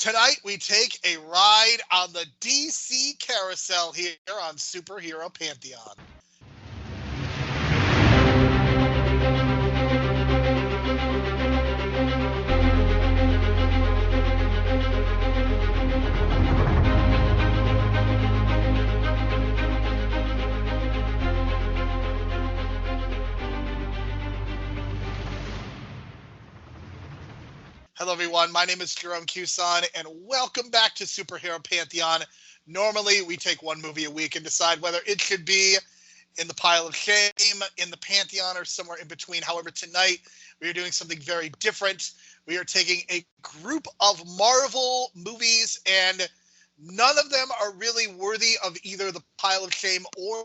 Tonight, we take a ride on the DC Carousel here on Superhero Pantheon. Hello, everyone. My name is Jerome and welcome back to Superhero Pantheon. Normally, we take one movie a week and decide whether it should be in the pile of shame, in the Pantheon, or somewhere in between. However, tonight, we are doing something very different. We are taking a group of Marvel movies, and none of them are really worthy of either the pile of shame or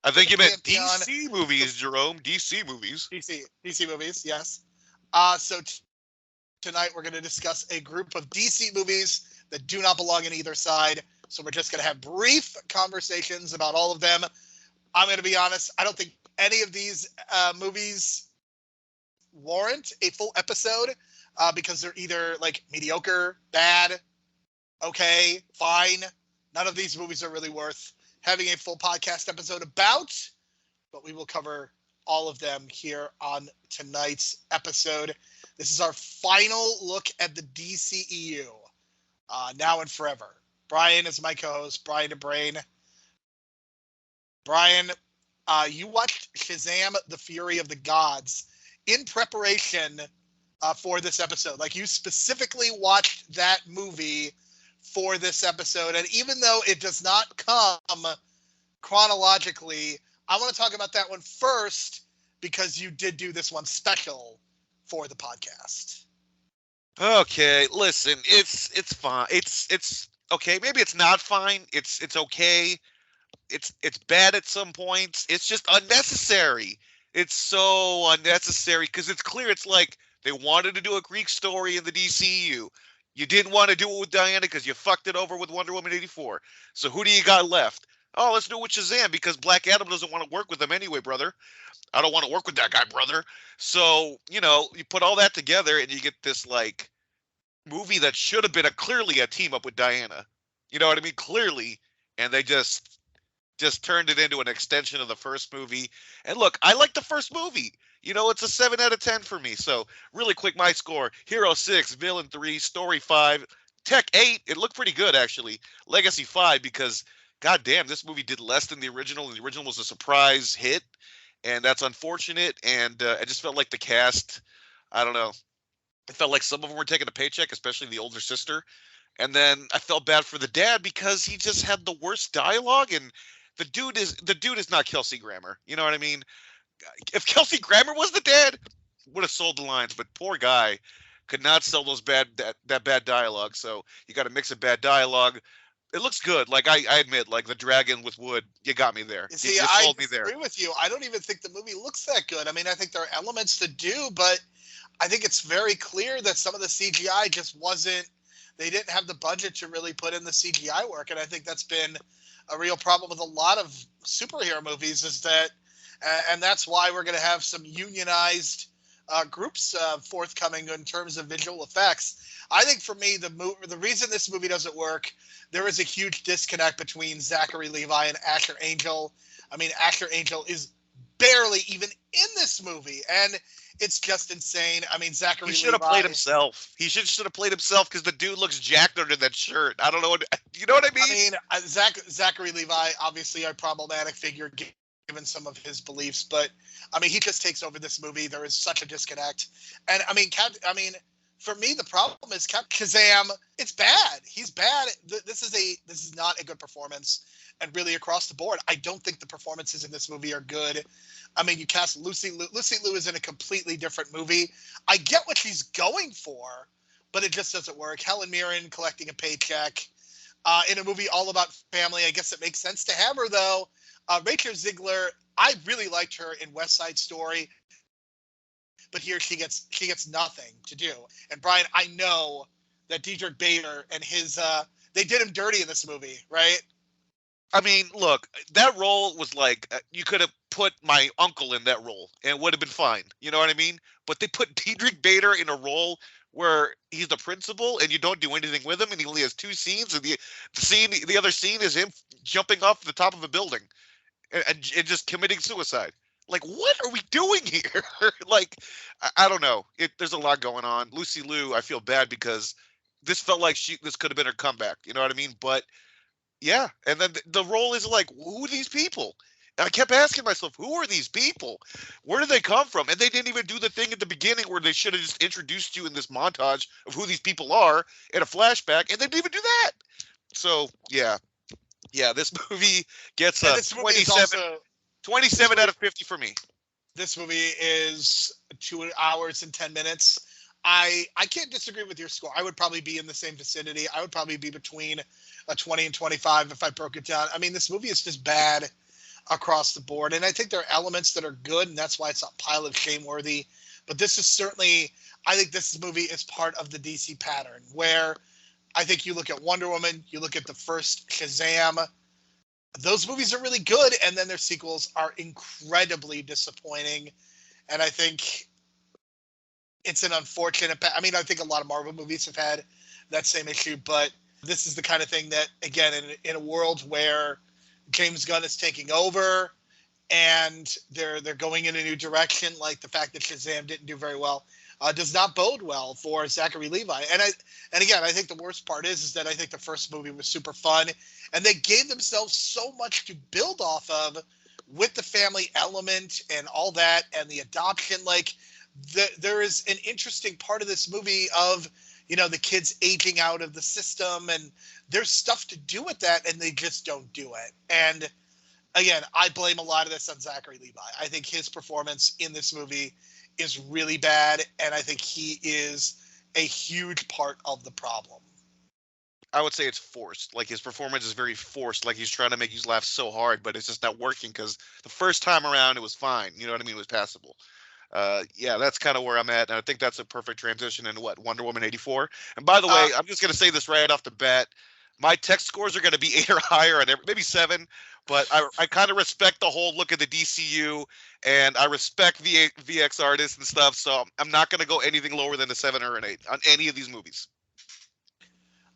I think you meant Pantheon. DC movies, Jerome. DC movies. DC movies, yes. Tonight, we're going to discuss a group of DC movies that do not belong in either side. So we're just going to have brief conversations about all of them. I'm going to be honest. I don't think any of these movies warrant a full episode because they're either like mediocre, bad, okay, fine. None of these movies are really worth having a full podcast episode about, but we will cover all of them here on tonight's episode. This is our final look at the DCEU, now and forever. Brian is my co-host, Brian the Brain. Brian, you watched Shazam, The Fury of the Gods in preparation for this episode. Like, you specifically watched that movie for this episode. And even though it does not come chronologically, I want to talk about that one first because you did do this one special for the podcast. Okay, listen, it's fine. It's okay. Maybe it's not fine. It's okay. It's bad at some points. It's just unnecessary. It's so unnecessary because it's clear. It's like they wanted to do a Greek story in the DCU. You didn't want to do it with Diana because you fucked it over with Wonder Woman 84. So who do you got left? Oh, let's do it with Shazam because Black Adam doesn't want to work with him anyway, brother. I don't want to work with that guy, brother. So, you put all that together and you get this, like, movie that should have been clearly a team up with Diana. You know what I mean? Clearly. And they just turned it into an extension of the first movie. And look, I like the first movie. It's a 7 out of 10 for me. So, really quick, my score. Hero 6, Villain 3, Story 5, Tech 8. It looked pretty good, actually. Legacy 5, because, goddamn, this movie did less than the original. And the original was a surprise hit. And that's unfortunate, and I just felt like the cast, I don't know, it felt like some of them were taking a paycheck, especially the older sister. And then I felt bad for the dad because he just had the worst dialogue, and the dude is not Kelsey Grammer. You know what I mean? If Kelsey Grammer was the dad, would have sold the lines, but poor guy could not sell those that bad dialogue. So you got to mix a bad dialogue. It looks good. Like, I admit, like, the dragon with wood, you got me there. See, you sold me there. I agree with you. I don't even think the movie looks that good. I mean, I think there are elements to do, but I think it's very clear that some of the CGI just wasn't, they didn't have the budget to really put in the CGI work. And I think that's been a real problem with a lot of superhero movies is that, and that's why we're going to have some unionized groups forthcoming in terms of visual effects. I think for me, the reason this movie doesn't work, there is a huge disconnect between Zachary Levi and Asher Angel. I mean, Asher Angel is barely even in this movie, and it's just insane. I mean, Zachary Levi... He should have played himself. He should have played himself because the dude looks jacked under that shirt. I don't know what... You know what I mean? I mean, Zachary Levi, obviously a problematic figure given some of his beliefs, but, I mean, he just takes over this movie. There is such a disconnect. And, I mean, for me, the problem is Shazam. It's bad. He's bad. This is not a good performance, and really across the board, I don't think the performances in this movie are good. I mean, you cast Lucy Liu. Lucy Liu is in a completely different movie. I get what she's going for, but it just doesn't work. Helen Mirren collecting a paycheck in a movie all about family. I guess it makes sense to have her though. Rachel Ziegler. I really liked her in West Side Story. But here she gets nothing to do. And Brian, I know that Diedrich Bader and his they did him dirty in this movie, right? I mean, look, that role was like, you could have put my uncle in that role and it would have been fine. You know what I mean? But they put Diedrich Bader in a role where he's the principal and you don't do anything with him, and he only has two scenes, and the other scene is him jumping off the top of a building and just committing suicide. Like, what are we doing here? Like, I don't know. There's a lot going on. Lucy Liu, I feel bad because this felt like this could have been her comeback. You know what I mean? But yeah, and then the role is like, who are these people? And I kept asking myself, who are these people? Where did they come from? And they didn't even do the thing at the beginning where they should have just introduced you in this montage of who these people are in a flashback, and they didn't even do that. So yeah, this movie gets a 27 out of 50 for me. This movie is 2 hours and 10 minutes. I can't disagree with your score. I would probably be in the same vicinity. I would probably be between a 20 and 25 if I broke it down. I mean, this movie is just bad across the board. And I think there are elements that are good, and that's why it's a pile of shame-worthy. But this is certainly, I think this movie is part of the DC pattern, where I think you look at Wonder Woman, you look at the first Shazam, those movies are really good, and then their sequels are incredibly disappointing. And I think it's an unfortunate. I mean, I think a lot of Marvel movies have had that same issue, but this is the kind of thing that, again, in a world where James Gunn is taking over and they're going in a new direction, like the fact that Shazam didn't do very well, does not bode well for Zachary Levi. And again, I think the worst part is that I think the first movie was super fun, and they gave themselves so much to build off of with the family element and all that, and the adoption. Like, there is an interesting part of this movie of, you know, the kids aging out of the system, and there's stuff to do with that, and they just don't do it. And again, I blame a lot of this on Zachary Levi. I think his performance in this movie is really bad, and I think he is a huge part of the problem. I would say it's forced. Like, his performance is very forced. Like, he's trying to make you laugh so hard, but it's just not working because the first time around it was fine. You know what I mean? It was passable. Yeah, that's kind of where I'm at, and I think that's a perfect transition into Wonder Woman 84. And by the way, I'm just gonna say this right off the bat: my tech scores are gonna be 8 or higher, and maybe 7. But I kind of respect the whole look at the DCU, and I respect VX artists and stuff. So I'm not gonna go anything lower than a 7 or an 8 on any of these movies.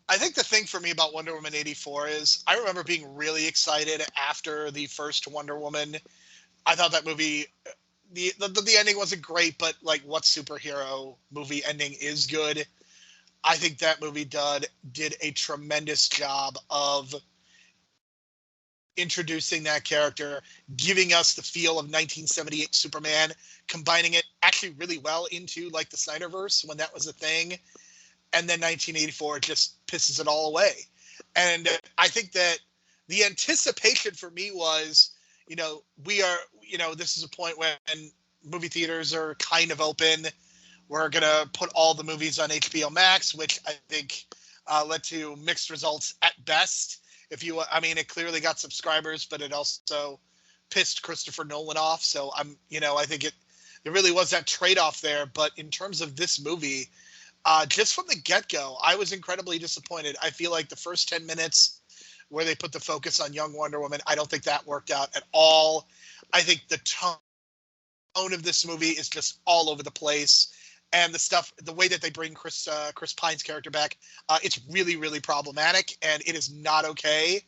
I think the thing for me about Wonder Woman 84 is I remember being really excited after the first Wonder Woman. I thought that movie, the ending wasn't great, but like, what superhero movie ending is good? I think that movie did a tremendous job of introducing that character, giving us the feel of 1978 Superman, combining it actually really well into like the Snyderverse when that was a thing. And then 1984 just pisses it all away. And I think that the anticipation for me was, you know, this is a point when movie theaters are kind of open. We're going to put all the movies on HBO Max, which I think led to mixed results at best. It clearly got subscribers, but it also pissed Christopher Nolan off. So I think there really was that trade-off there. But in terms of this movie, just from the get-go, I was incredibly disappointed. I feel like the first 10 minutes where they put the focus on young Wonder Woman, I don't think that worked out at all. I think the tone of this movie is just all over the place. And the way that they bring Chris Pine's character back, it's really, really problematic, and it is not okay.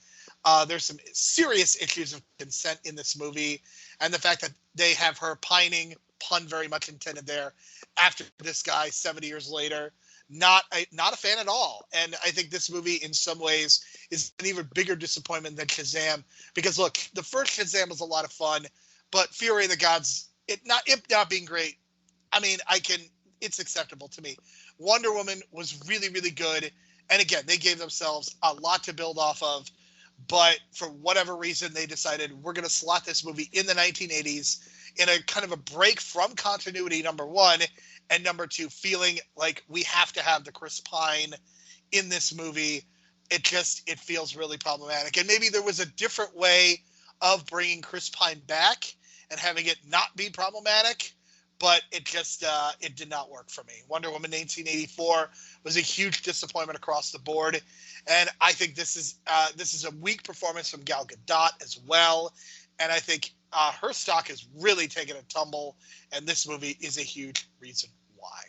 There's some serious issues of consent in this movie, and the fact that they have her pining, pun very much intended there, after this guy 70 years later, not a fan at all. And I think this movie, in some ways, is an even bigger disappointment than Shazam, because look, the first Shazam was a lot of fun, but Fury of the Gods, it not being great, it's acceptable to me. Wonder Woman was really, really good. And again, they gave themselves a lot to build off of. But for whatever reason, they decided we're going to slot this movie in the 1980s in a kind of a break from continuity, number one. And number two, feeling like we have to have the Chris Pine in this movie. It feels really problematic. And maybe there was a different way of bringing Chris Pine back and having it not be problematic. But it did not work for me. Wonder Woman 1984 was a huge disappointment across the board, and I think this is a weak performance from Gal Gadot as well, and I think her stock has really taken a tumble, and this movie is a huge reason why.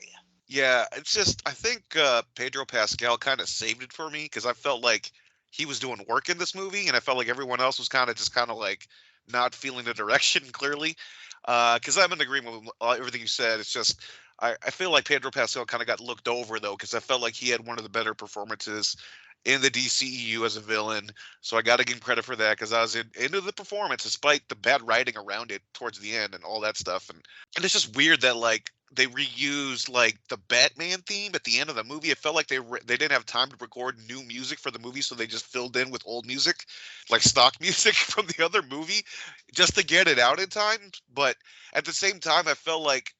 Yeah, it's just I think Pedro Pascal kind of saved it for me because I felt like he was doing work in this movie, and I felt like everyone else was kind of like not feeling the direction clearly. Because I'm in agreement with everything you said. It's just I feel like Pedro Pascal kind of got looked over though, because I felt like he had one of the better performances in the DCEU as a villain. So I got to give him credit for that because I was into the performance despite the bad writing around it towards the end and all that stuff. And it's just weird that like they reused like the Batman theme at the end of the movie. It felt like they didn't have time to record new music for the movie, so they just filled in with old music, like stock music from the other movie, just to get it out in time. But at the same time, I felt like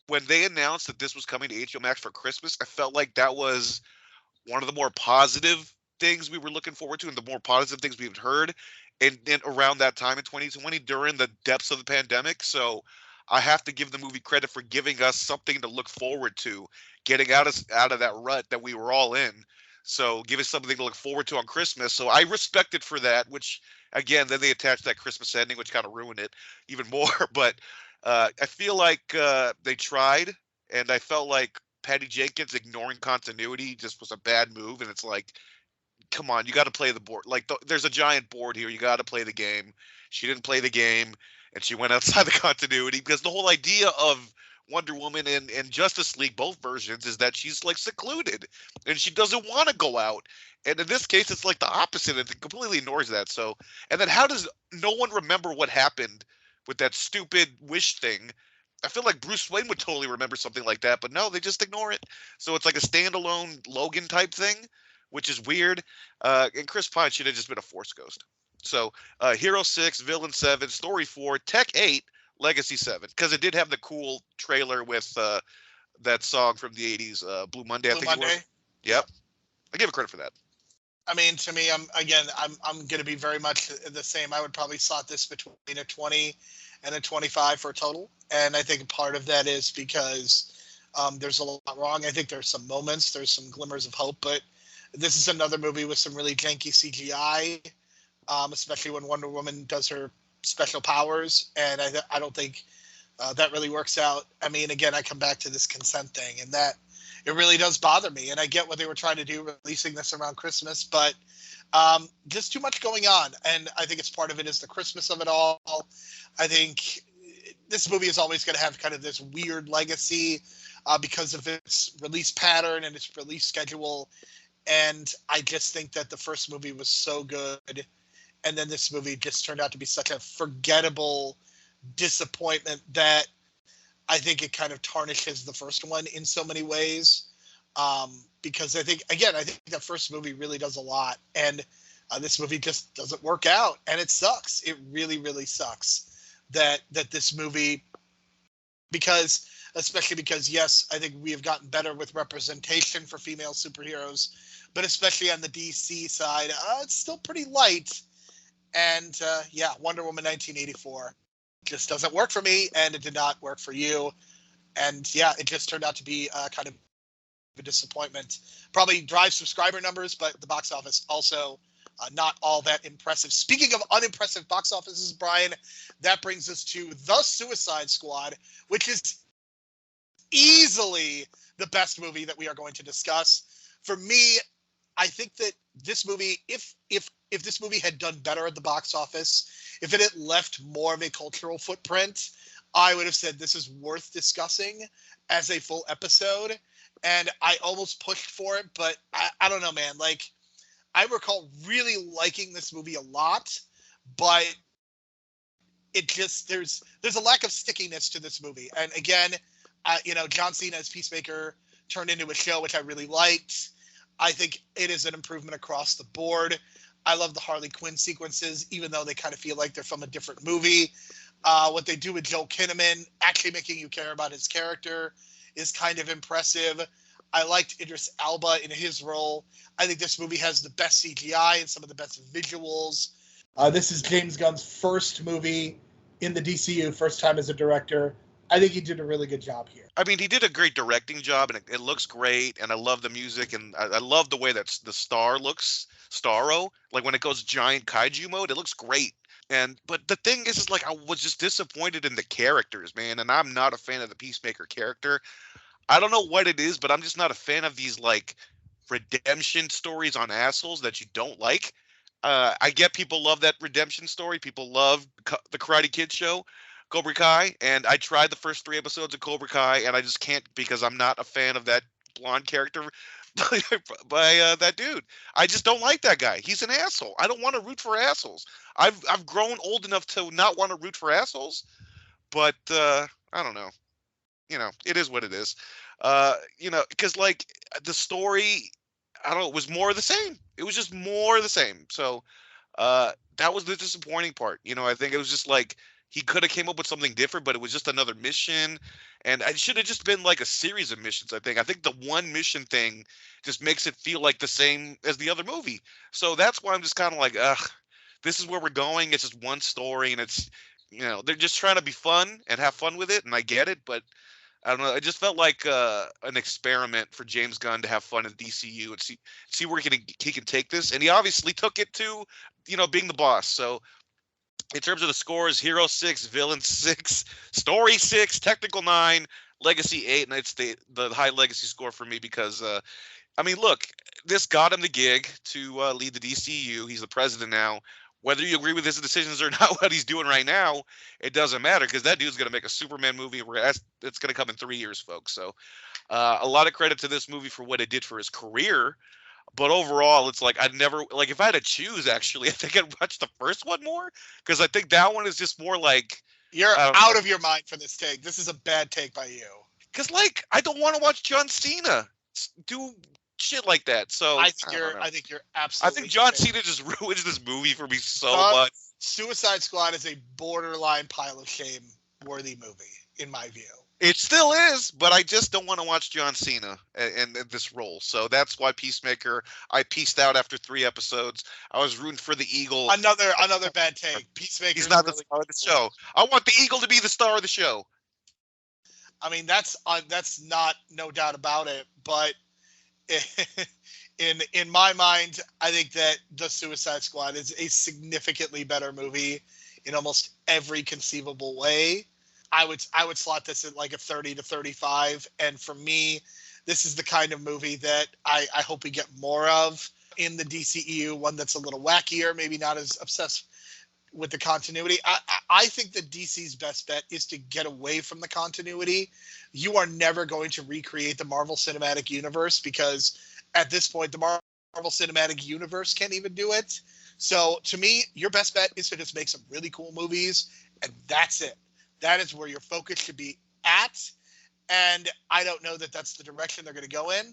when they announced that this was coming to HBO Max for Christmas, I felt like that was one of the more positive things we were looking forward to and the more positive things we've heard and around that time in 2020 during the depths of the pandemic. So I have to give the movie credit for giving us something to look forward to, getting out of that rut that we were all in. So give us something to look forward to on Christmas. So I respect it for that, which again, then they attached that Christmas ending, which kind of ruined it even more. But I feel like they tried, and I felt like Patty Jenkins ignoring continuity just was a bad move. And it's like, come on, you got to play the board. Like, there's a giant board here. You got to play the game. She didn't play the game, and she went outside the continuity because the whole idea of Wonder Woman and Justice League, both versions, is that she's like secluded and she doesn't want to go out. And in this case, it's like the opposite. It completely ignores that. So, and then how does no one remember what happened with that stupid wish thing? I feel like Bruce Wayne would totally remember something like that, but no, they just ignore it. So it's like a standalone Logan type thing, which is weird. And Chris Pine should have just been a Force Ghost. So Hero 6, Villain 7, Story 4, Tech 8, Legacy 7. Because it did have the cool trailer with that song from the 80s, Blue Monday, I Blue think it was. Monday. Yep. I give it credit for that. I mean, to me, I'm going to be very much the same. I would probably slot this between a 20 and a 25 for a total, and I think part of that is because there's a lot wrong. I think there's some moments, there's some glimmers of hope, but this is another movie with some really janky CGI, especially when Wonder Woman does her special powers, and I don't think that really works out. I mean, again, I come back to this consent thing, and that it really does bother me. And I get what they were trying to do, releasing this around Christmas, but just too much going on. And I think it's part of it is the Christmas of it all. I think this movie is always going to have kind of this weird legacy because of its release pattern and its release schedule. And I just think that the first movie was so good, and then this movie just turned out to be such a forgettable disappointment that I think it kind of tarnishes the first one in so many ways. Because I think that first movie really does a lot, and this movie just doesn't work out, and it sucks. It really, really sucks that this movie, especially because yes, I think we have gotten better with representation for female superheroes, but especially on the DC side, it's still pretty light. And Wonder Woman 1984 just doesn't work for me, and it did not work for you. And yeah, it just turned out to be kind of a disappointment. Probably drives subscriber numbers, but the box office also not all that impressive. Speaking of unimpressive box offices, Brian, that brings us to The Suicide Squad, which is easily the best movie that we are going to discuss. For me, I think that this movie, if this movie had done better at the box office, if it had left more of a cultural footprint, I would have said this is worth discussing as a full episode. And I almost pushed for it, but I don't know, man. Like, I recall really liking this movie a lot, but it just there's a lack of stickiness to this movie. And again, John Cena as Peacemaker turned into a show which I really liked. I think it is an improvement across the board. I love the Harley Quinn sequences, even though they kind of feel like they're from a different movie. What they do with Joel Kinnaman, actually making you care about his character, is kind of impressive. I liked Idris Elba in his role. I think this movie has the best CGI and some of the best visuals. This is James Gunn's first movie in the DCU, first time as a director. I think he did a really good job here. I mean, he did a great directing job, and it looks great, and I love the music, and I love the way that the star looks, Starro, like when it goes giant kaiju mode, it looks great. But the thing is like I was just disappointed in the characters, man, and I'm not a fan of the Peacemaker character. I don't know what it is, but I'm just not a fan of these like redemption stories on assholes that you don't like. I get people love that redemption story. People love the Karate Kid show, Cobra Kai, and I tried the first 3 episodes of Cobra Kai, and I just can't because I'm not a fan of that blonde character by that dude. I just don't like that guy. He's an asshole. I don't want to root for assholes. I've grown old enough to not want to root for assholes, but I don't know. It is what it is. Because like the story, I don't know, it was more of the same. It was just more of the same. So that was the disappointing part. I think it was just like he could have came up with something different, but it was just another mission, and it should have just been like a series of missions. I think the one mission thing just makes it feel like the same as the other movie. So that's why I'm just kind of like, ugh, this is where we're going. It's just one story, and it's they're just trying to be fun and have fun with it, and I get it, but I don't know. It just felt like an experiment for James Gunn to have fun in DCU and see where he can take this. And he obviously took it to, being the boss. So in terms of the scores, Hero 6, Villain 6, Story 6, Technical 9, Legacy 8, and it's the high legacy score for me because look, this got him the gig to lead the DCU. He's the president now. Whether you agree with his decisions or not, what he's doing right now, it doesn't matter because that dude's going to make a Superman movie. It's going to come in 3 years, folks. So a lot of credit to this movie for what it did for his career. But overall, it's like I'd never like if I had to choose. Actually, I think I'd watch the first one more because I think that one is just more like you're out of your mind for this take. This is a bad take by you. Because like I don't want to watch John Cena do shit like that. So I think you're absolutely. I think John Cena just ruins this movie for me so much. Suicide Squad is a borderline pile of shame worthy movie, in my view. It still is, but I just don't want to watch John Cena in this role. So that's why Peacemaker, I pieced out after 3 episodes. I was rooting for the Eagle. Another bad take. Peacemaker. He's not the star of the show. I want the Eagle to be the star of the show. I mean, that's not no doubt about it. But in my mind, I think that the Suicide Squad is a significantly better movie in almost every conceivable way. I would slot this at like a 30 to 35. And for me, this is the kind of movie that I hope we get more of in the DCEU, one that's a little wackier, maybe not as obsessed with the continuity. I think that DC's best bet is to get away from the continuity. You are never going to recreate the Marvel Cinematic Universe because at this point, the Marvel Cinematic Universe can't even do it. So to me, your best bet is to just make some really cool movies, and that's it. That is where your focus should be at. And I don't know that that's the direction they're going to go in.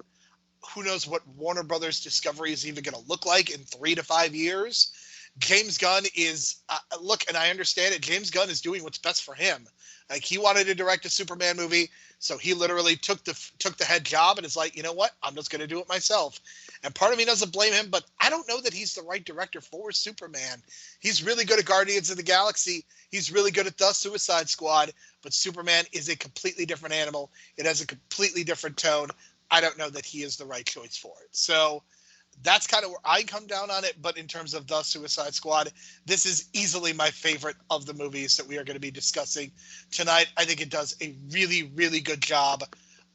Who knows what Warner Brothers Discovery is even going to look like in 3 to 5 years. James Gunn is, look, and I understand it, James Gunn is doing what's best for him. Like, he wanted to direct a Superman movie, so he literally took the head job and is like, you know what, I'm just going to do it myself. And part of me doesn't blame him, but I don't know that he's the right director for Superman. He's really good at Guardians of the Galaxy. He's really good at The Suicide Squad, but Superman is a completely different animal. It has a completely different tone. I don't know that he is the right choice for it. So that's kind of where I come down on it. But in terms of The Suicide Squad, this is easily my favorite of the movies that we are going to be discussing tonight. I think it does a really, really good job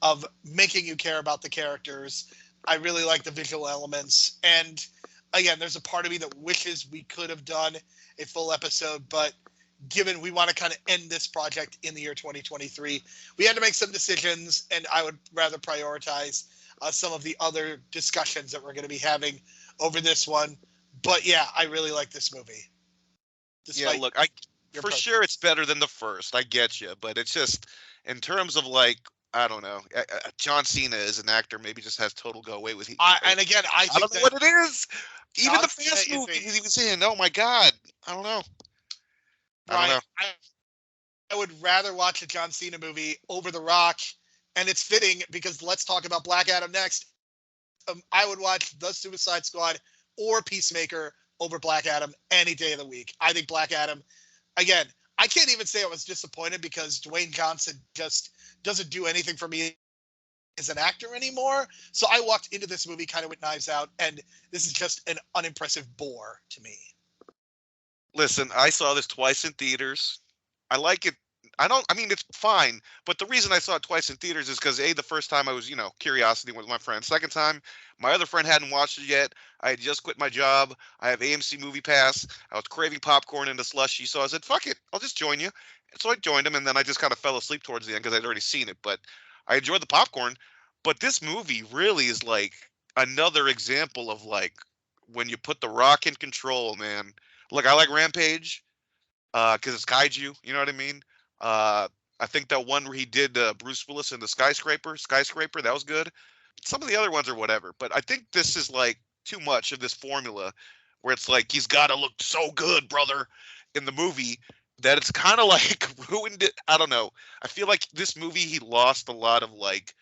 of making you care about the characters. I really like the visual elements. And again, there's a part of me that wishes we could have done a full episode, but given we want to kind of end this project in the year 2023, we had to make some decisions, and I would rather prioritize some of the other discussions that we're going to be having over this one. But yeah, I really like this movie. Yeah, look, for sure it's better than the first. I get you, but it's just in terms of like, I don't know, John Cena as an actor maybe just has total go away with. And again, I don't know what it is. Even the Fast movie he was in. Oh my God, I don't know. I would rather watch a John Cena movie over The Rock, and it's fitting because let's talk about Black Adam next. I would watch The Suicide Squad or Peacemaker over Black Adam any day of the week. I think Black Adam, again, I can't even say I was disappointed because Dwayne Johnson just doesn't do anything for me as an actor anymore. So I walked into this movie kind of with knives out, and this is just an unimpressive bore to me. Listen, I saw this twice in theaters. I like it I mean, it's fine, but the reason I saw it twice in theaters is because the first time I was, curiosity with my friend. Second time, my other friend hadn't watched it yet. I had just quit my job. I have AMC Movie Pass. I was craving popcorn and a slushie, so I said, "Fuck it, I'll just join you." So I joined him, and then I just kind of fell asleep towards the end because I'd already seen it. But I enjoyed the popcorn. But this movie really is like another example of like when you put The Rock in control, man. Look, I like Rampage because it's kaiju. You know what I mean? Uh, I think that one where he did Bruce Willis in the skyscraper, that was good. Some of the other ones are whatever, but I think this is like too much of this formula where it's like he's got to look so good, brother, in the movie that it's kind of like ruined it. I don't know. I feel like this movie he lost a lot of like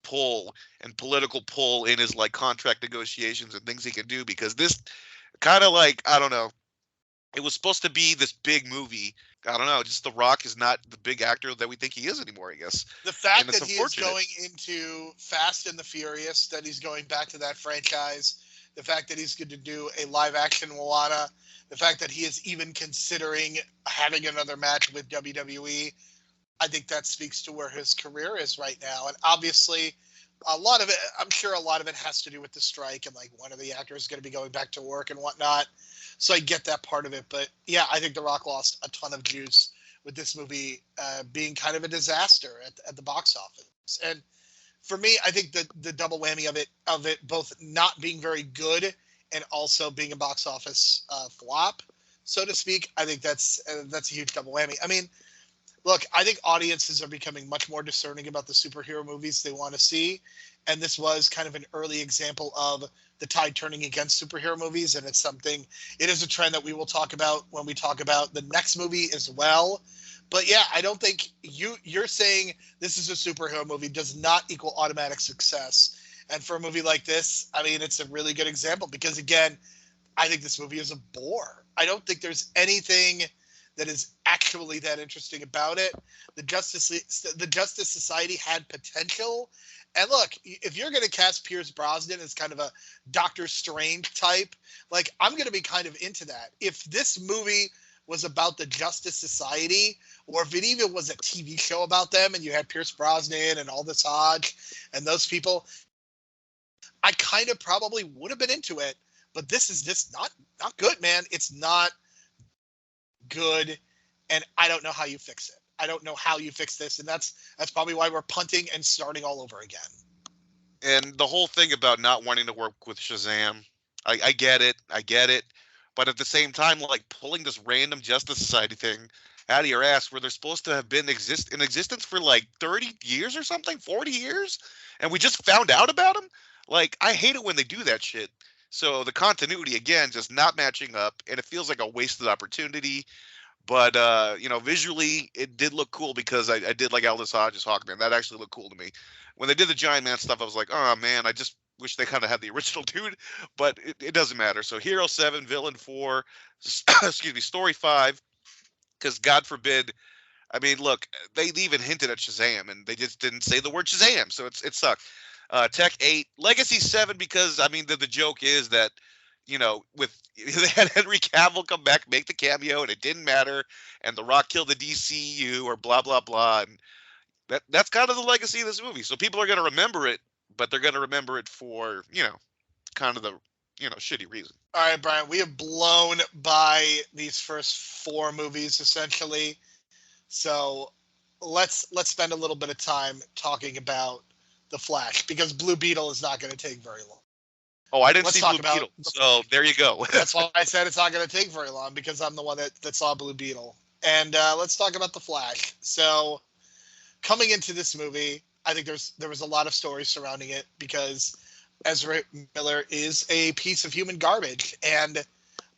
pull and political pull in his like contract negotiations and things he can do because this kind of like I don't know. It was supposed to be this big movie. I don't know. Just The Rock is not the big actor that we think he is anymore, I guess. The fact And it's that he is unfortunate. going into Fast and the Furious, that he's going back to that franchise, the fact that he's going to do a live action Moana, the fact that he is even considering having another match with WWE, I think that speaks to where his career is right now. And obviously, a lot of it, I'm sure a lot of it has to do with the strike and like one of the actors is going to be going back to work and whatnot. So I get that part of it. But yeah, I think The Rock lost a ton of juice with this movie being kind of a disaster at the box office. And for me, I think the double whammy of it both not being very good and also being a box office flop, so to speak. I think that's a huge double whammy. I mean, look, I think audiences are becoming much more discerning about the superhero movies they want to see. And this was kind of an early example of the tide turning against superhero movies. And it is a trend that we will talk about when we talk about the next movie as well. But yeah, I don't think you're saying this is a superhero movie does not equal automatic success. And for a movie like this, I mean, it's a really good example because again, I think this movie is a bore. I don't think there's anything that is actually that interesting about it. The Justice Society had potential. And look, if you're going to cast Pierce Brosnan as kind of a Doctor Strange type, like I'm going to be kind of into that. If this movie was about the Justice Society, or if it even was a TV show about them and you had Pierce Brosnan and Aldous Hodge and those people, I kind of probably would have been into it. But this is just not good, man. It's not good, and I don't know how you fix it. I don't know how you fix this, and that's probably why we're punting and starting all over again. And the whole thing about not wanting to work with Shazam, I get it. I get it. But at the same time, like pulling this random Justice Society thing out of your ass where they're supposed to have been in existence for like 30 years or something, 40 years, and we just found out about them. Like, I hate it when they do that shit. So the continuity, again, just not matching up, and it feels like a wasted opportunity. But visually it did look cool because I did like Aldous Hodge's Hawkman. That actually looked cool to me. When they did the Giant Man stuff, I was like, oh man, I just wish they kind of had the original dude. But it doesn't matter. So Hero 7, Villain 4, excuse me, Story 5. Because God forbid, I mean, look, they even hinted at Shazam, and they just didn't say the word Shazam, so it sucked. Tech 8, Legacy 7, because I mean the joke is that with they had Henry Cavill come back, make the cameo, and it didn't matter, and The Rock killed the DCU or blah blah blah, and that's kind of the legacy of this movie. So people are going to remember it, but they're going to remember it for kind of the shitty reason. All right, Brian, we have blown by these first four movies essentially. So let's spend a little bit of time talking about the Flash because Blue Beetle is not going to take very long. Oh, I didn't Let's see talk Blue about Beetle, so there you go. That's why I said it's not going to take very long because I'm the one that saw Blue Beetle. And let's talk about the Flash. So coming into this movie, I think there was a lot of stories surrounding it because Ezra Miller is a piece of human garbage, and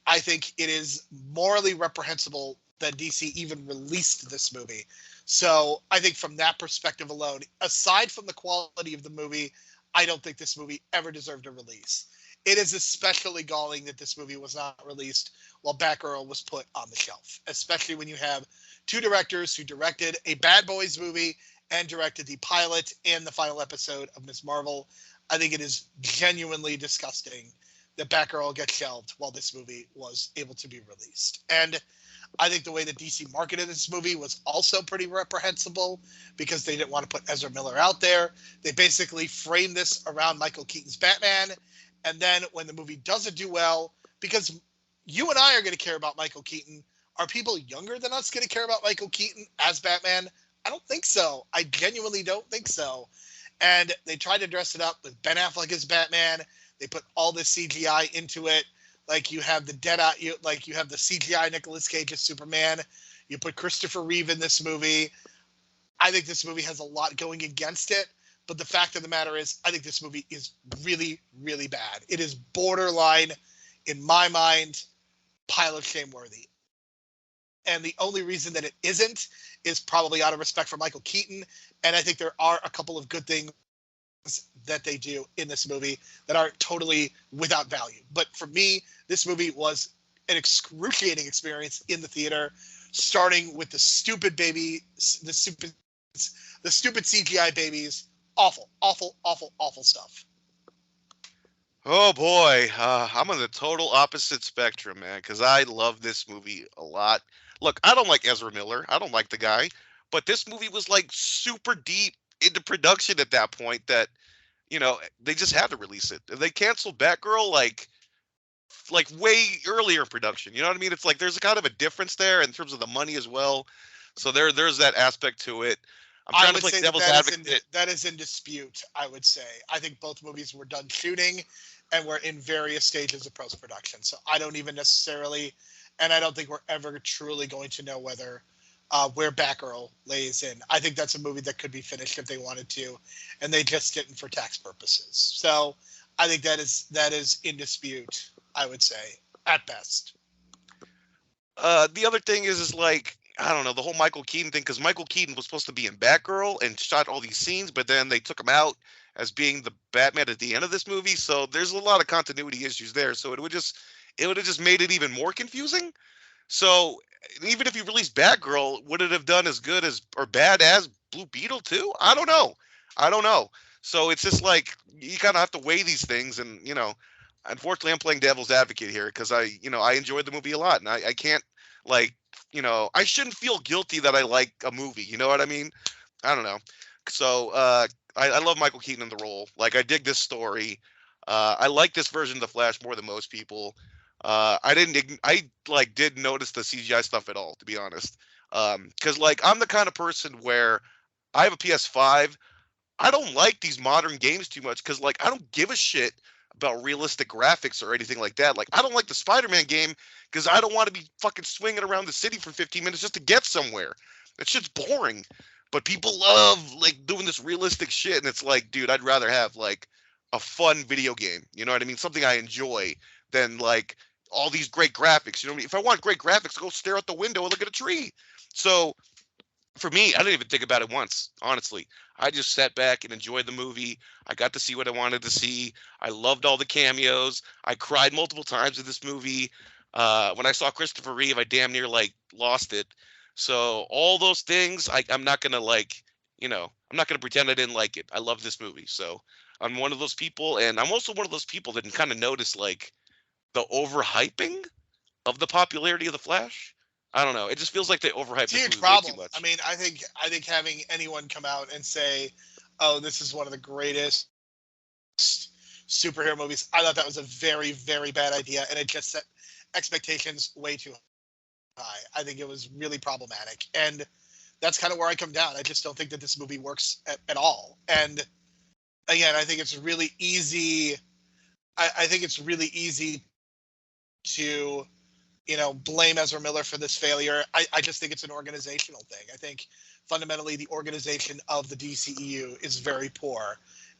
I think it is morally reprehensible that DC even released this movie. So I think from that perspective alone, aside from the quality of the movie, I don't think this movie ever deserved a release. It is especially galling that this movie was not released while Batgirl was put on the shelf, especially when you have two directors who directed a Bad Boys movie and directed the pilot and the final episode of Ms. Marvel. I think it is genuinely disgusting that Batgirl gets shelved while this movie was able to be released. And I think the way that DC marketed this movie was also pretty reprehensible because they didn't want to put Ezra Miller out there. They basically framed this around Michael Keaton's Batman. And then when the movie doesn't do well, because you and I are going to care about Michael Keaton, are people younger than us going to care about Michael Keaton as Batman? I don't think so. I genuinely don't think so. And they tried to dress it up with Ben Affleck as Batman. They put all this CGI into it. Like you have the you have the CGI Nicolas Cage as Superman. You put Christopher Reeve in this movie. I think this movie has a lot going against it. But the fact of the matter is, I think this movie is really, really bad. It is borderline, in my mind, pile of shame worthy. And the only reason that it isn't is probably out of respect for Michael Keaton. And I think there are a couple of good things that they do in this movie that are totally without value. But for me, this movie was an excruciating experience in the theater, starting with the stupid CGI babies. Awful, awful, awful, awful stuff. Oh boy, I'm on the total opposite spectrum, man, because I love this movie a lot. Look, I don't like Ezra Miller. I don't like the guy, but this movie was like super deep into production at that point that, they just had to release it. They canceled Batgirl like way earlier in production. You know what I mean? It's like there's a kind of a difference there in terms of the money as well. So there's that aspect to it. I'm trying to play devil's advocate. That is in dispute, I would say. I think both movies were done shooting and were in various stages of post-production. So I don't even necessarily, and I don't think we're ever truly going to know where Batgirl lays in. I think that's a movie that could be finished if they wanted to, and they just didn't for tax purposes. So I think that is in dispute, I would say, at best. The other thing is like, I don't know, the whole Michael Keaton thing, because Michael Keaton was supposed to be in Batgirl and shot all these scenes, but then they took him out as being the Batman at the end of this movie. So there's a lot of continuity issues there. So it would have just made it even more confusing. So even if you released Batgirl, would it have done as good as or bad as Blue Beetle too? I don't know. So it's just like you kind of have to weigh these things, and unfortunately, I'm playing devil's advocate here because I enjoyed the movie a lot, and I can't I shouldn't feel guilty that I like a movie. You know what I mean? I don't know. So I love Michael Keaton in the role. Like I dig this story. I like this version of the Flash more than most people. I didn't notice the CGI stuff at all, to be honest. Because I'm the kind of person where I have a PS5. I don't like these modern games too much because I don't give a shit about realistic graphics or anything like that. Like I don't like the Spider-Man game because I don't want to be fucking swinging around the city for 15 minutes just to get somewhere. That shit's boring. But people love doing this realistic shit, and it's like, dude, I'd rather have a fun video game. You know what I mean? Something I enjoy than all these great graphics. You know what I mean? If I want great graphics, go stare out the window and look at a tree. So for me, I didn't even think about it once, honestly. I just sat back and enjoyed the movie. I got to see what I wanted to see. I loved all the cameos. I cried multiple times in this movie. When I saw Christopher Reeve, I damn near lost it. So all those things, I'm not gonna I'm not gonna pretend I didn't like it. I love this movie. So I'm one of those people, and I'm also one of those people that can kind of notice the overhyping of the popularity of the Flash. I don't know. It just feels like they overhype this movie way too much. I mean, I think having anyone come out and say, "Oh, this is one of the greatest superhero movies," I thought that was a very, very bad idea, and it just set expectations way too high. I think it was really problematic, and that's kind of where I come down. I just don't think that this movie works at all. And again, I think it's really easy. I think it's really easy to blame Ezra Miller for this failure. I just think it's an organizational thing. I think fundamentally the organization of the DCEU is very poor.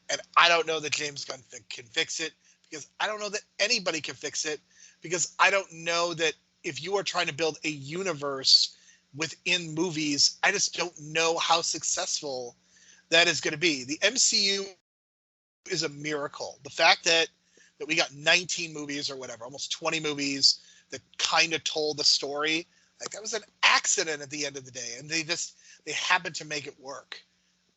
And I don't know that James Gunn can fix it, because I don't know that anybody can fix it, because I don't know that if you are trying to build a universe within movies, I just don't know how successful that is going to be. The MCU is a miracle. The fact that we got 19 movies or whatever, almost 20 movies that kind of told the story, that was an accident at the end of the day, and they happened to make it work.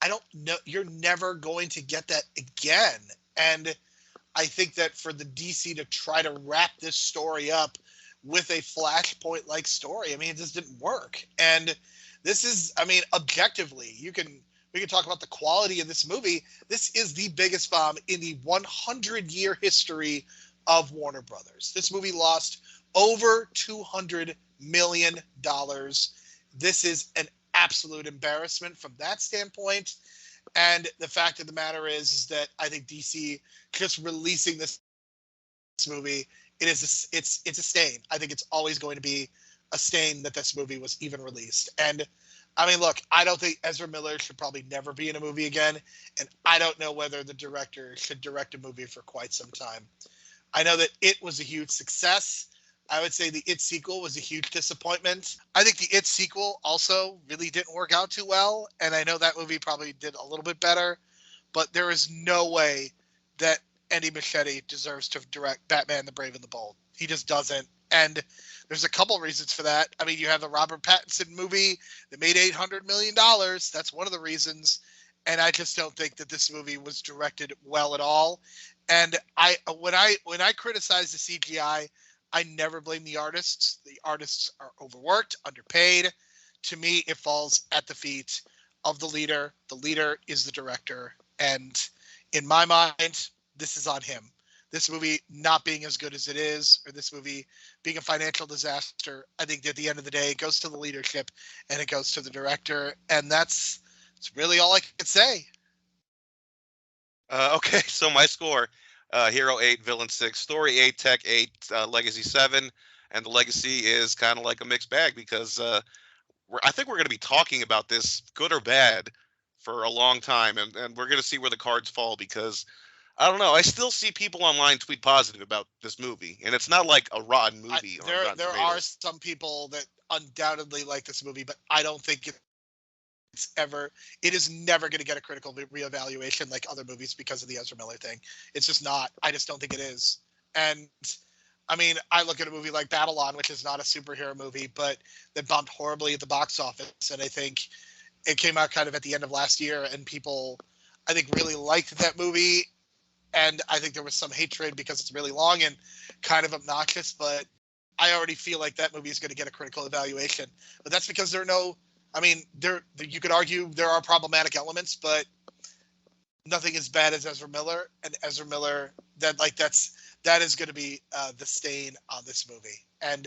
I don't know. You're never going to get that again. And I think that for the DC to try to wrap this story up with a Flashpoint-like story. I mean, it just didn't work. And this is, I mean, objectively, we can talk about the quality of this movie. This is the biggest bomb in the 100-year history of Warner Brothers. This movie lost over $200 million. This is an absolute embarrassment from that standpoint. And the fact of the matter is that I think DC just releasing this movie, it's a stain. I think it's always going to be a stain that this movie was even released. And I mean, look, I don't think Ezra Miller should probably never be in a movie again, and I don't know whether the director should direct a movie for quite some time. I know that It was a huge success. I would say the It sequel was a huge disappointment. I think the It sequel also really didn't work out too well, and I know that movie probably did a little bit better, but there is no way that Andy Muschietti deserves to direct Batman the Brave and the Bold. He just doesn't. And there's a couple reasons for that. I mean, you have the Robert Pattinson movie that made $800 million. That's one of the reasons. And I just don't think that this movie was directed well at all. And when I criticize the CGI, I never blame the artists. The artists are overworked, underpaid. To me, it falls at the feet of the leader. The leader is the director. And in my mind, this is on him. This movie not being as good as it is, or this movie being a financial disaster, I think at the end of the day, it goes to the leadership and it goes to the director. And that's really all I can say. Okay, so my score, Hero 8, Villain 6, Story 8, Tech 8, Legacy 7. And the Legacy is kind of like a mixed bag because I think we're going to be talking about this, good or bad, for a long time. And we're going to see where the cards fall because I don't know. I still see people online tweet positive about this movie, and it's not like a rotten movie. There are some people that undoubtedly like this movie, but I don't think it is never going to get a critical reevaluation like other movies because of the Ezra Miller thing. It's just not. I just don't think it is. And I mean, I look at a movie like Babylon, which is not a superhero movie, but that bombed horribly at the box office, and I think it came out kind of at the end of last year, and people, I think, really liked that movie. And I think there was some hatred because it's really long and kind of obnoxious, but I already feel like that movie is going to get a critical evaluation. But that's because you could argue there are problematic elements, but nothing as bad as Ezra Miller. And Ezra Miller, that is going to be the stain on this movie. And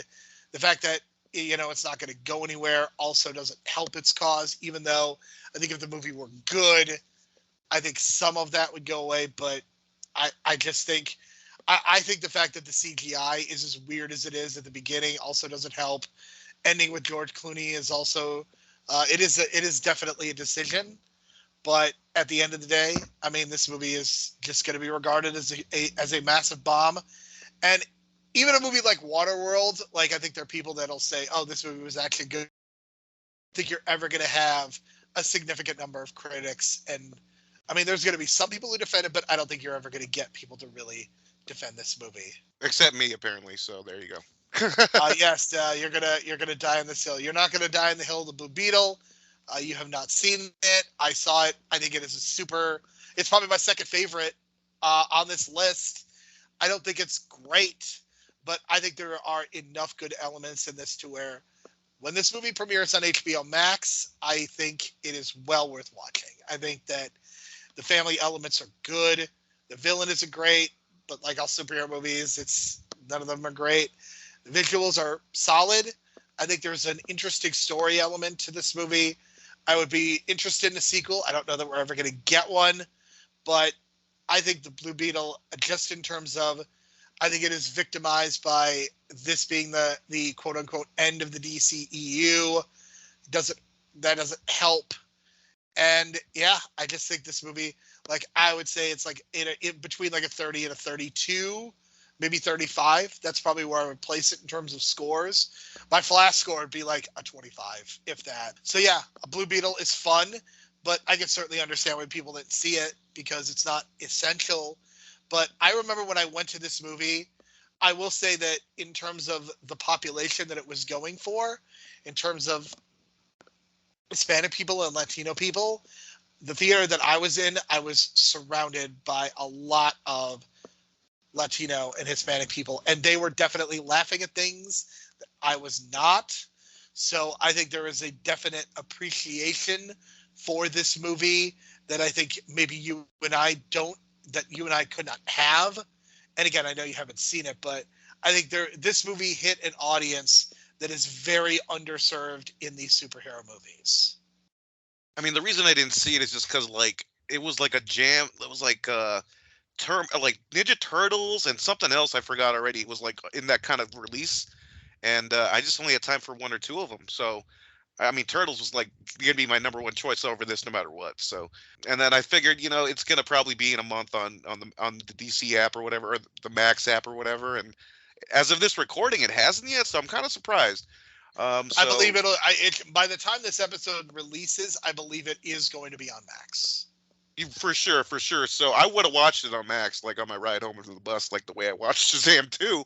the fact that, it's not going to go anywhere also doesn't help its cause, even though I think if the movie were good, I think some of that would go away, but I just think I think the fact that the CGI is as weird as it is at the beginning also doesn't help. Ending with George Clooney is also it is definitely a decision, but at the end of the day, I mean, this movie is just going to be regarded as a massive bomb. And even a movie like Waterworld, like I think there are people that'll say, "Oh, this movie was actually good." I think you're ever going to have a significant number of critics, and I mean, there's going to be some people who defend it, but I don't think you're ever going to get people to really defend this movie. Except me, apparently. So there you go. Yes, you're gonna die on this hill. You're not gonna die on the hill of the Blue Beetle. You have not seen it. I saw it. I think it is it's probably my second favorite on this list. I don't think it's great, but I think there are enough good elements in this to where when this movie premieres on HBO Max, I think it is well worth watching. I think that the family elements are good. The villain isn't great, but like all superhero movies, none of them are great. The visuals are solid. I think there's an interesting story element to this movie. I would be interested in a sequel. I don't know that we're ever going to get one, but I think the Blue Beetle, just in terms of, I think it is victimized by this being the quote unquote end of the DCEU. That doesn't help. And yeah, I just think this movie, like I would say it's like in between like a 30 and a 32, maybe 35. That's probably where I would place it in terms of scores. My Flash score would be like a 25, if that. So yeah, a Blue Beetle is fun, but I can certainly understand why people didn't see it because it's not essential. But I remember when I went to this movie, I will say that in terms of the population that it was going for, in terms of Hispanic people and Latino people, the theater that I was in, I was surrounded by a lot of Latino and Hispanic people, and they were definitely laughing at things that I was not. So I think there is a definite appreciation for this movie that I think maybe you and I could not have. And again, I know you haven't seen it, but I think this movie hit an audience that is very underserved in these superhero movies. I mean, the reason I didn't see it is just because like it was like a jam. It was like term like Ninja Turtles and something else I forgot already. It was like in that kind of release, and I just only had time for one or two of them. So I mean, Turtles was like gonna be my number one choice over this, no matter what. So, and then I figured, it's gonna probably be in a month on the DC app or whatever, or the Max app or whatever. And as of this recording, it hasn't yet, so I'm kind of surprised. I So believe by the time this episode releases, I believe it is going to be on Max. for sure, for sure. So I would have watched it on Max, like on my ride home from the bus, like the way I watched Shazam too.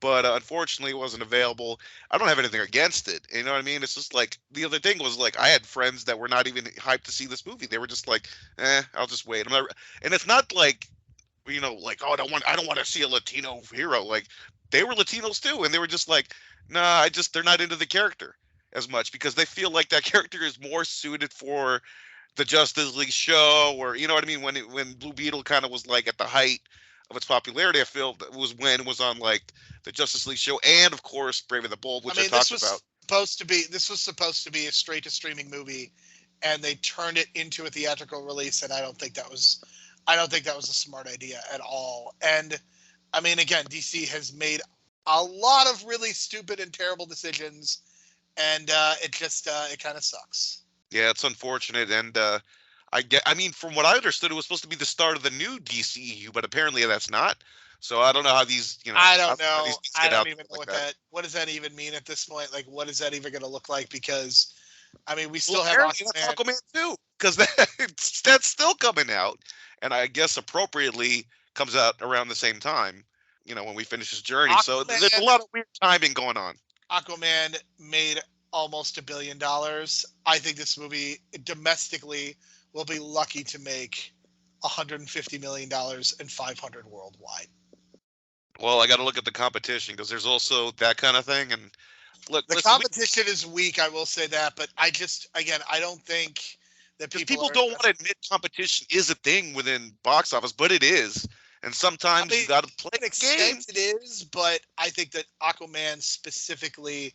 But unfortunately, it wasn't available. I don't have anything against it. You know what I mean? It's just like the other thing was like I had friends that were not even hyped to see this movie. They were just like, I'll just wait. And it's not like, like, oh, I don't want to see a Latino hero. Like they were Latinos too, and they were just like, nah, they're not into the character as much because they feel like that character is more suited for the Justice League show, or you know what I mean, when Blue Beetle kind of was like at the height of its popularity. I feel that was when it was on like the Justice League show, and of course Brave and the Bold, which I talked about. This was supposed to be a straight to streaming movie, and they turned it into a theatrical release, and I don't think that was a smart idea at all. And I mean, again, DC has made a lot of really stupid and terrible decisions, and it kind of sucks. Yeah, it's unfortunate, and I mean, from what I understood, it was supposed to be the start of the new DCEU, but apparently that's not. So I don't know how these, I don't know. I get don't out even know like what does that even mean at this point? Like, what is that even going to look like? Because, I mean, we still Well, have apparently that's Aquaman too, because that's still coming out, and I guess appropriately comes out around the same time, when we finish this journey. So there's a lot of weird timing going on. Aquaman made almost $1 billion. I think this movie domestically will be lucky to make $150 million and 500 worldwide. Well, I got to look at the competition because there's also that kind of thing. And look, the competition is weak, I will say that, but I don't think that people don't want to admit competition is a thing within box office, but it is. And sometimes you got to play the game. It is, but I think that Aquaman specifically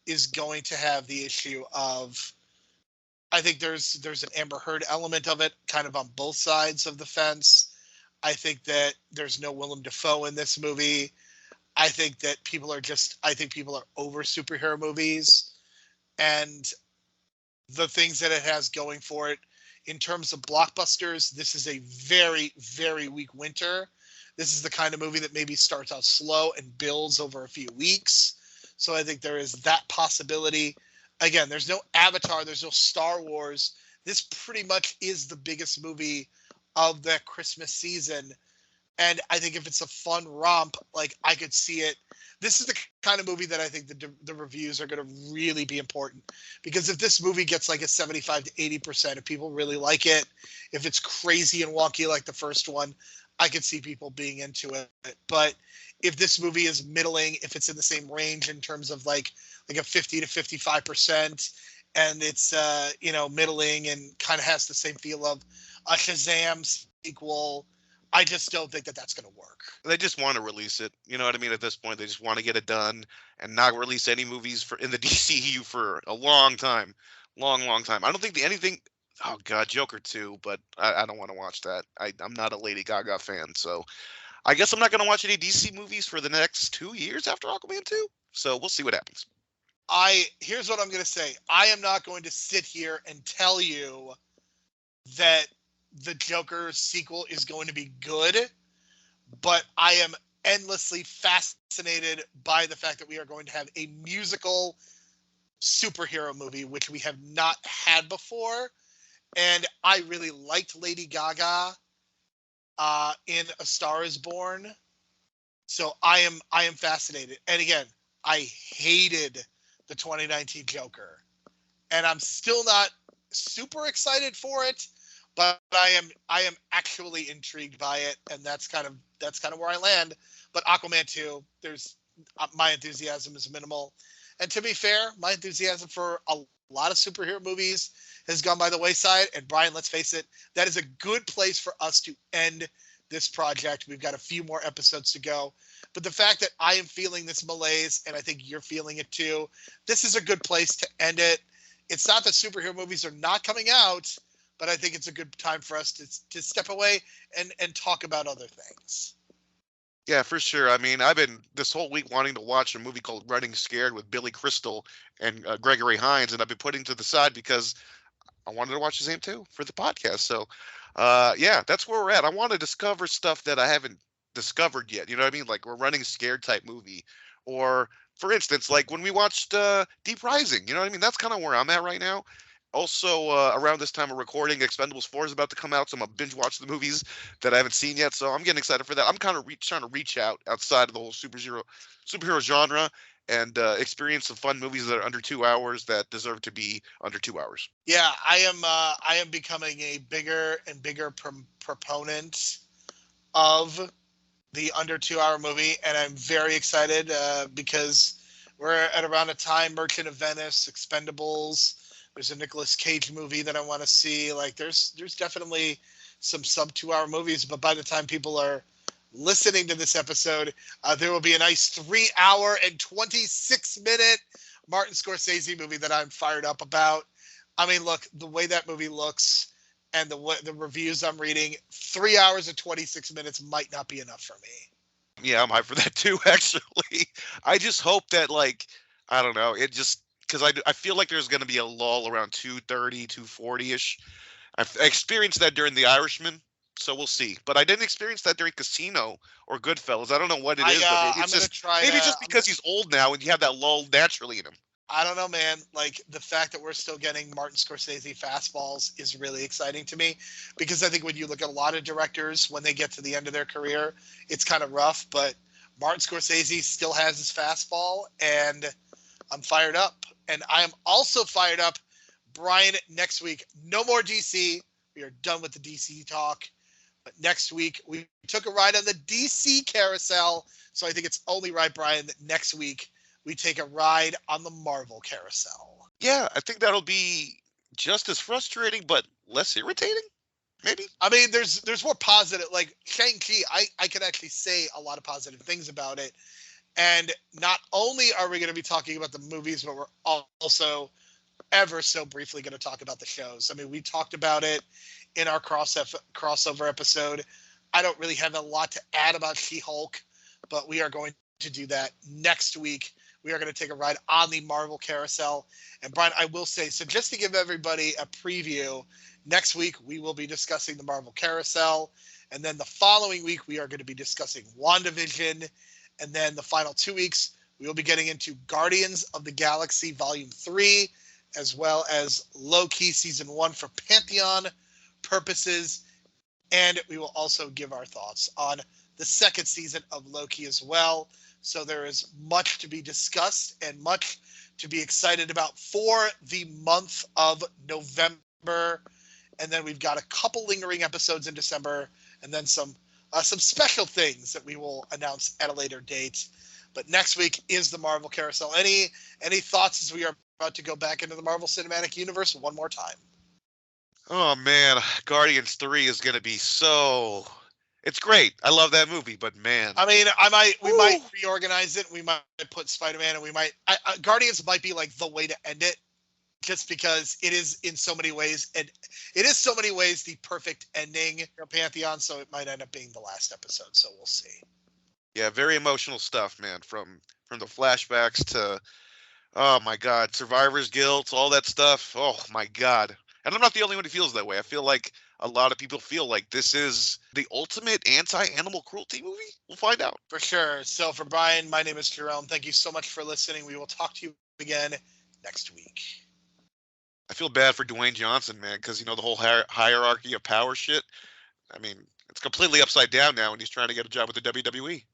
is going to have the issue of, I think there's an Amber Heard element of it, kind of on both sides of the fence. I think that there's no Willem Dafoe in this movie. I think people are over superhero movies, and the things that it has going for it in terms of blockbusters. This is a very, very weak winter. This is the kind of movie that maybe starts out slow and builds over a few weeks. So I think there is that possibility. Again, there's no Avatar, there's no Star Wars. This pretty much is the biggest movie of the Christmas season. And I think if it's a fun romp, like, I could see it. This is the kind of movie that I think the reviews are going to really be important. Because if this movie gets like a 75 to 80%, if people really like it, if it's crazy and wonky like the first one, I could see people being into it. But if this movie is middling, if it's in the same range in terms of like a 50 to 55%, and it's middling and kind of has the same feel of a Shazam sequel, I just don't think that that's going to work. They just want to release it. You know what I mean? At this point, they just want to get it done and not release any movies in the DCU for a long time. Long, long time. I don't think anything. Oh, God, Joker 2, but I don't want to watch that. I'm not a Lady Gaga fan, so I guess I'm not going to watch any DC movies for the next 2 years after Aquaman 2. So we'll see what happens. Here's what I'm going to say. I am not going to sit here and tell you that the Joker sequel is going to be good, but I am endlessly fascinated by the fact that we are going to have a musical superhero movie, which we have not had before. And I really liked Lady Gaga in A Star Is Born. So I am fascinated. And again, I hated the 2019 Joker. And I'm still not super excited for it, but I am actually intrigued by it, and that's kind of where I land. But Aquaman 2, there's my enthusiasm is minimal, and to be fair, my enthusiasm for a lot of superhero movies has gone by the wayside. And Brian, let's face it, that is a good place for us to end this project. We've got a few more episodes to go, but the fact that I am feeling this malaise, and I think you're feeling it too, this is a good place to end it. It's not that superhero movies are not coming out, but I think it's a good time for us to step away and talk about other things. Yeah, for sure. I mean, I've been this whole week wanting to watch a movie called Running Scared with Billy Crystal and Gregory Hines, and I've been putting to the side because I wanted to watch Shazam 2 for the podcast. So, yeah, that's where we're at. I want to discover stuff that I haven't discovered yet. You know what I mean? Like we're Running Scared type movie, or for instance, like when we watched Deep Rising. You know what I mean? That's kind of where I'm at right now. Also, around this time of recording, Expendables 4 is about to come out, so I'm gonna binge watch the movies that I haven't seen yet. So I'm getting excited for that. I'm kind of trying to reach out outside of the whole superhero genre and experience some fun movies that are under 2 hours that deserve to be under 2 hours. Yeah, I am becoming a bigger and bigger proponent of the under 2 hour movie, and I'm very excited because we're at around a time. Merchant of Venice, Expendables. There's a Nicolas Cage movie that I want to see. Like there's definitely some sub 2 hour movies, but by the time people are listening to this episode, there will be a nice 3 hour and 26 minute Martin Scorsese movie that I'm fired up about. I mean, look, the way that movie looks and the reviews I'm reading, 3 hours and 26 minutes might not be enough for me. Yeah, I'm hyped for that too, actually. I just hope that, like, I don't know, it just, because I feel like there's going to be a lull around 2:30, 2:40-ish. I experienced that during The Irishman, so we'll see. But I didn't experience that during Casino or Goodfellas. I don't know what it is, but maybe I'm it's gonna just try maybe to. just because he's old now and you have that lull naturally in him. I don't know, man. Like the fact that we're still getting Martin Scorsese fastballs is really exciting to me, because I think when you look at a lot of directors, when they get to the end of their career, it's kind of rough. But Martin Scorsese still has his fastball, and I'm fired up. And I am also fired up, Brian, next week. No more DC. We are done with the DC talk. But next week, we took a ride on the DC Carousel. So I think it's only right, Brian, that next week we take a ride on the Marvel Carousel. Yeah, I think that'll be just as frustrating, but less irritating, maybe. I mean, there's more positive. Like Shang-Chi, I can actually say a lot of positive things about it. And not only are we going to be talking about the movies, but we're also ever so briefly going to talk about the shows. I mean, we talked about it in our crossover episode. I don't really have a lot to add about She-Hulk, but we are going to do that next week. We are going to take a ride on the Marvel Carousel. And Brian, I will say, so just to give everybody a preview, next week we will be discussing the Marvel Carousel. And then the following week we are going to be discussing WandaVision. And then the final 2 weeks, we will be getting into Guardians of the Galaxy Volume 3, as well as Loki Season 1 for Pantheon purposes. And we will also give our thoughts on the second season of Loki as well. So there is much to be discussed and much to be excited about for the month of November. And then we've got a couple lingering episodes in December, and then some special things that we will announce at a later date. But next week is the Marvel Carousel. Any thoughts as we are about to go back into the Marvel Cinematic Universe one more time? Oh man, Guardians 3 is going to be so... It's great. I love that movie, but man. I mean, we might reorganize it. We might put Spider-Man, and we might Guardians might be like the way to end it, just because it is in so many ways, and it is so many ways the perfect ending of Pantheon. So it might end up being the last episode. So we'll see. Yeah, very emotional stuff, man. From the flashbacks to, oh my God, survivor's guilt, all that stuff. Oh my God. And I'm not the only one who feels that way. I feel like a lot of people feel like this is the ultimate anti-animal cruelty movie. We'll find out. For sure. So for Brian, my name is Jerome. Thank you so much for listening. We will talk to you again next week. I feel bad for Dwayne Johnson, man, because, you know, the whole hierarchy of power shit. I mean, it's completely upside down now, and he's trying to get a job with the WWE.